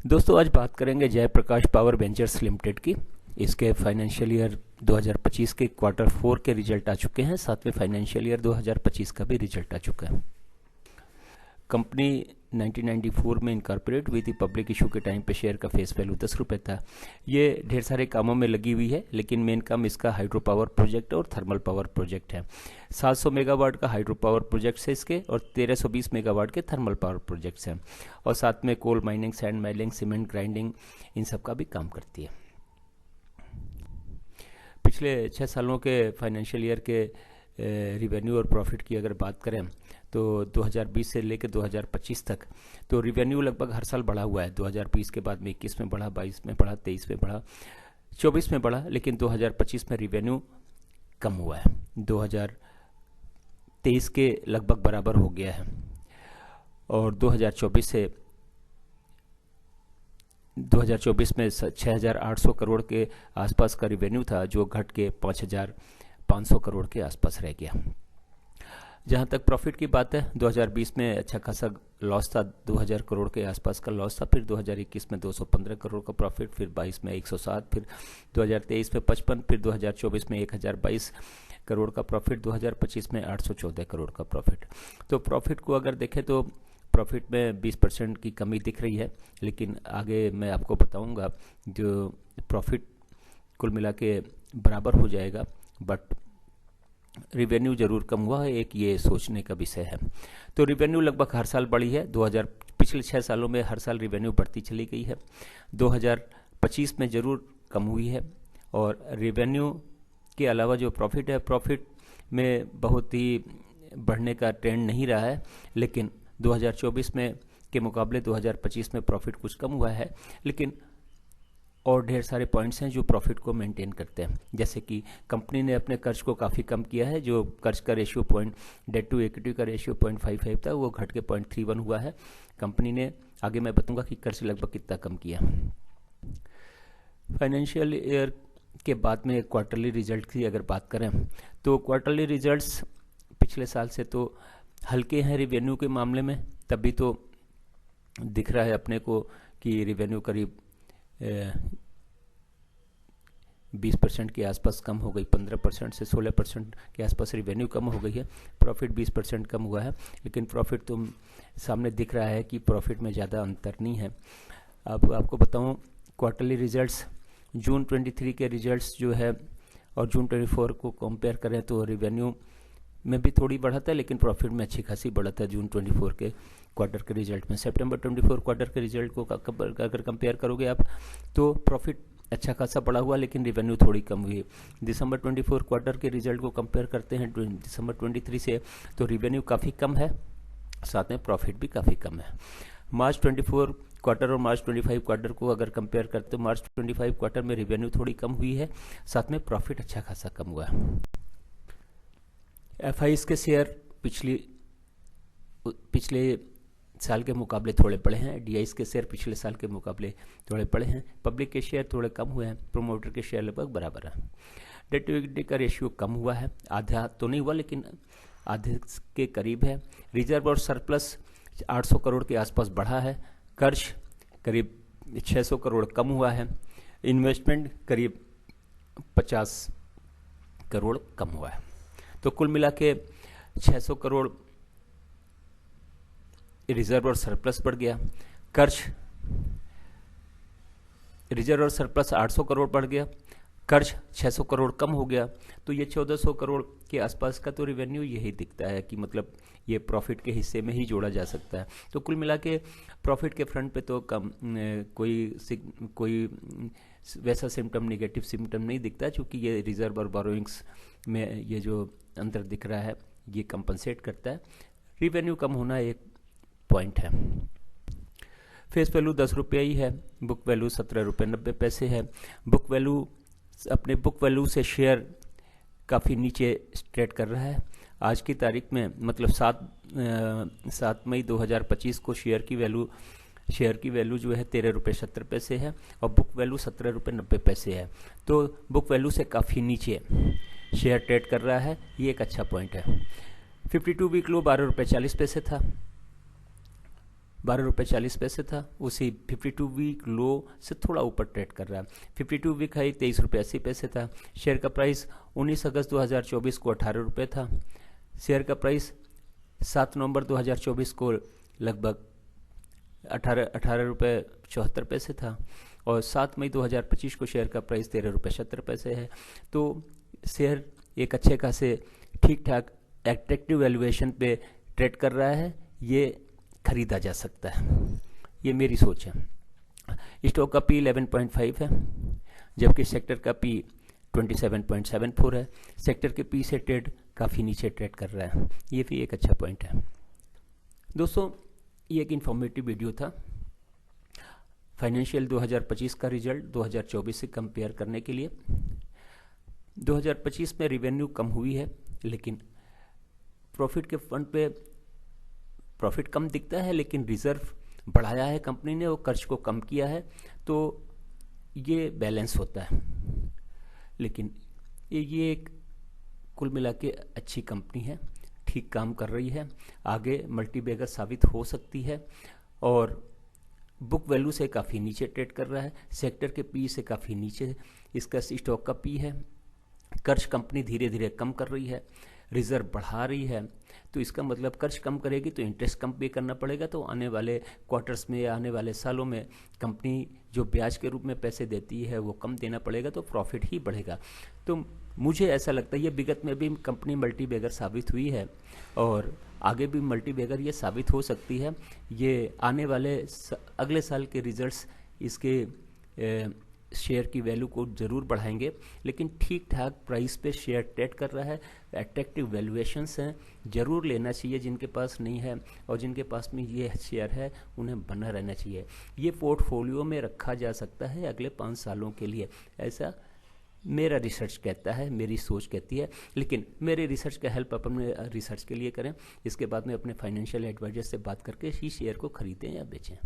दोस्तों आज बात करेंगे जयप्रकाश पावर वेंचर्स लिमिटेड की। इसके फाइनेंशियल ईयर 2025 के क्वार्टर 4 के रिजल्ट आ चुके हैं। साथ में फाइनेंशियल ईयर 2025 का भी रिजल्ट आ चुका है। कंपनी 1994 में इनकॉर्पोरेट हुई थी। पब्लिक इशू के टाइम पे शेयर का फेस वैल्यू 10 रुपये था। ये ढेर सारे कामों में लगी हुई है, लेकिन मेन काम इसका हाइड्रो पावर प्रोजेक्ट और थर्मल पावर प्रोजेक्ट है। 700 मेगावाट का हाइड्रो पावर प्रोजेक्ट्स है इसके, और 1320 मेगावाट के थर्मल पावर प्रोजेक्ट्स हैं। और साथ में coal mining, sand mining, cement grinding, इन सब का भी काम करती है। पिछले 6 सालों के फाइनेंशियल ईयर के रिवेन्यू और प्रॉफिट की अगर बात करें तो 2020 से लेकर 2025 तक तो रिवेन्यू लगभग हर साल बढ़ा हुआ है। 2020 के बाद में 21 में बढ़ा, 22 में बढ़ा, 23 में बढ़ा, 24 में बढ़ा, लेकिन 2025 में रिवेन्यू कम हुआ है। 2023 के लगभग बराबर हो गया है। और 2024 में 6,800 करोड़ के आसपास का रिवेन्यू था, जो घट के 5,500 करोड़ के आसपास रह गया। जहाँ तक प्रॉफिट की बात है, 2020 में अच्छा खासा लॉस था, 2,000 करोड़ के आसपास का लॉस था। फिर 2021 में 215 करोड़ का प्रॉफिट, फिर 22 में 107, फिर 2023 में 55, फिर 2024 में 1,022 करोड़ का प्रॉफिट, 2025 में 814 करोड़ का प्रॉफिट। तो प्रॉफिट को अगर देखें तो प्रॉफिट में 20% की कमी दिख रही है, लेकिन आगे मैं आपको बताऊंगा जो प्रॉफिट कुल मिला के बराबर हो जाएगा। बट रिवेन्यू जरूर कम हुआ है, एक ये सोचने का विषय है। तो रिवेन्यू लगभग हर साल बढ़ी है। पिछले 6 सालों में हर साल रिवेन्यू बढ़ती चली गई है। 2025 में जरूर कम हुई है। और रिवेन्यू के अलावा जो प्रॉफिट है, प्रॉफिट में बहुत ही बढ़ने का ट्रेंड नहीं रहा है, लेकिन 2024 में के मुकाबले 2025 में प्रॉफिट कुछ कम हुआ है। लेकिन और ढेर सारे पॉइंट्स हैं जो प्रॉफिट को मेंटेन करते हैं, जैसे कि कंपनी ने अपने कर्ज को काफ़ी कम किया है। जो कर्ज का रेशियो डेट टू इक्विटी का रेशियो 0.55 था, वो घट के 0.31 हुआ है। कंपनी ने, आगे मैं बताऊंगा कि कर्ज लगभग कितना कम किया। फाइनेंशियल ईयर के बाद में क्वार्टरली रिजल्ट की अगर बात करें तो क्वार्टरली रिजल्ट्स पिछले साल से तो हल्के हैं रिवेन्यू के मामले में। तभी तो दिख रहा है अपने को कि रिवेन्यू करीब 20% के आसपास कम हो गई। 15% से 16% के आसपास रिवेन्यू कम हो गई है। प्रॉफिट 20% कम हुआ है, लेकिन प्रॉफिट तो सामने दिख रहा है कि प्रॉफिट में ज़्यादा अंतर नहीं है। अब आपको बताऊं, क्वार्टरली रिजल्ट्स जून 23 के रिजल्ट्स जो है और जून 24 को कंपेयर करें तो रिवेन्यू में भी थोड़ी बढ़त है, लेकिन प्रॉफिट में अच्छी खासी बढ़त है जून 24 के क्वार्टर के रिजल्ट में। सितंबर 24 क्वार्टर के रिजल्ट को अगर कंपेयर करोगे आप तो प्रॉफिट अच्छा खासा बढ़ा हुआ, लेकिन रिवेन्यू थोड़ी कम हुई। दिसंबर 24 क्वार्टर के रिजल्ट को कंपेयर करते हैं दिसंबर 23 से, तो रिवेन्यू काफ़ी कम है, साथ में प्रॉफिट भी काफ़ी कम है। मार्च 24 क्वार्टर और मार्च 25 क्वार्टर को अगर कंपेयर करते तो मार्च 25 क्वार्टर में रिवेन्यू थोड़ी कम हुई है, साथ में प्रॉफिट अच्छा खासा कम हुआ है। FIs के शेयर पिछले साल के मुकाबले थोड़े बढ़े हैं। DIs के शेयर पिछले साल के मुकाबले थोड़े बढ़े हैं। पब्लिक के शेयर थोड़े कम हुए हैं। प्रोमोटर के शेयर लगभग बराबर है। डेट टू इक्विटी का रेशियो कम हुआ है, आधा तो नहीं हुआ लेकिन आधे के करीब है। रिजर्व और सरप्लस 800 करोड़ के आसपास बढ़ा है। कर्ज करीब 600 करोड़ कम हुआ है। इन्वेस्टमेंट करीब 50 करोड़ कम हुआ है। तो कुल मिला के 600 करोड़ रिजर्व और सरप्लस बढ़ गया। कर्ज, रिजर्व और सरप्लस 800 करोड़ बढ़ गया, कर्ज 600 करोड़ कम हो गया। तो ये 1400 करोड़ के आसपास का तो रिवेन्यू यही दिखता है कि मतलब ये प्रॉफिट के हिस्से में ही जोड़ा जा सकता है। तो कुल मिला के प्रॉफिट के फ्रंट पे तो कोई वैसा सिम्टम, नेगेटिव सिम्टम नहीं दिखता, क्योंकि ये रिजर्व और बोरोइंग्स में ये जो अंतर दिख रहा है ये कंपनसेट करता है। रिवेन्यू कम होना एक पॉइंट है। फेस वैल्यू 10 रुपये ही है। बुक वैल्यू 17 रुपये 90 पैसे है। अपने बुक वैल्यू से शेयर काफ़ी नीचे ट्रेड कर रहा है। आज की तारीख में मतलब 7 मई 2025 को शेयर की वैल्यू जो है 13 रुपये 70 पैसे है, और बुक वैल्यू 17 रुपये 90 पैसे है। तो बुक वैल्यू से काफ़ी नीचे शेयर ट्रेड कर रहा है, ये एक अच्छा पॉइंट है। 52 वीक लो 12 रुपये 40 पैसे था। 12 रुपये 40 पैसे था, उसी 52 वीक लो से थोड़ा ऊपर ट्रेड कर रहा है। 52 वीक हाई 23 रुपये 80 पैसे था। शेयर का प्राइस 19 अगस्त 2024 को 18 रुपये था। शेयर का प्राइस 7 नवंबर 2024 को लगभग 18 रुपये 74 पैसे था और 7 मई 2025 को शेयर का प्राइस 13 रुपये 70 पैसे है। तो शेयर एक अच्छे खासे ठीक ठाक एट्रैक्टिव वैल्यूएशन पे ट्रेड कर रहा है, ये खरीदा जा सकता है, ये मेरी सोच है। स्टॉक का पी 11.5 है, जबकि सेक्टर का पी 27.74 है। सेक्टर के पी से ट्रेड काफ़ी नीचे ट्रेड कर रहा है, ये भी एक अच्छा पॉइंट है। दोस्तों, ये एक इन्फॉर्मेटिव वीडियो था फाइनेंशियल 2025 का रिजल्ट 2024 से कंपेयर करने के लिए। 2025 में रिवेन्यू कम हुई है, लेकिन प्रॉफिट के फ्रंट पे प्रॉफिट कम दिखता है, लेकिन रिजर्व बढ़ाया है कंपनी ने और कर्ज को कम किया है, तो ये बैलेंस होता है। लेकिन ये एक कुल मिला के अच्छी कंपनी है, ठीक काम कर रही है, आगे मल्टीबैगर साबित हो सकती है और बुक वैल्यू से काफ़ी नीचे ट्रेड कर रहा है। सेक्टर के पी से काफ़ी नीचे इसका स्टॉक का पी है। कर्ज कंपनी धीरे धीरे कम कर रही है, रिजर्व बढ़ा रही है, तो इसका मतलब कर्ज कम करेगी तो इंटरेस्ट कम पे करना पड़ेगा, तो आने वाले क्वार्टर्स में या आने वाले सालों में कंपनी जो ब्याज के रूप में पैसे देती है वो कम देना पड़ेगा, तो प्रॉफिट ही बढ़ेगा। तो मुझे ऐसा लगता है ये विगत में भी कंपनी मल्टीबैगर साबित हुई है और आगे भी मल्टीबैगर ये साबित हो सकती है। ये आने वाले अगले साल के रिजल्ट्स इसके शेयर की वैल्यू को ज़रूर बढ़ाएंगे, लेकिन ठीक ठाक प्राइस पे शेयर ट्रेड कर रहा है, अट्रैक्टिव वैल्यूएशंस हैं, ज़रूर लेना चाहिए जिनके पास नहीं है, और जिनके पास में ये शेयर है उन्हें बना रहना चाहिए। ये पोर्टफोलियो में रखा जा सकता है अगले 5 सालों के लिए, ऐसा मेरा रिसर्च कहता है, मेरी सोच कहती है। लेकिन मेरे रिसर्च का हेल्प अपने रिसर्च के लिए करें, इसके बाद में अपने फाइनेंशियल एडवाइजर से बात करके इसी शेयर को खरीदें या बेचें।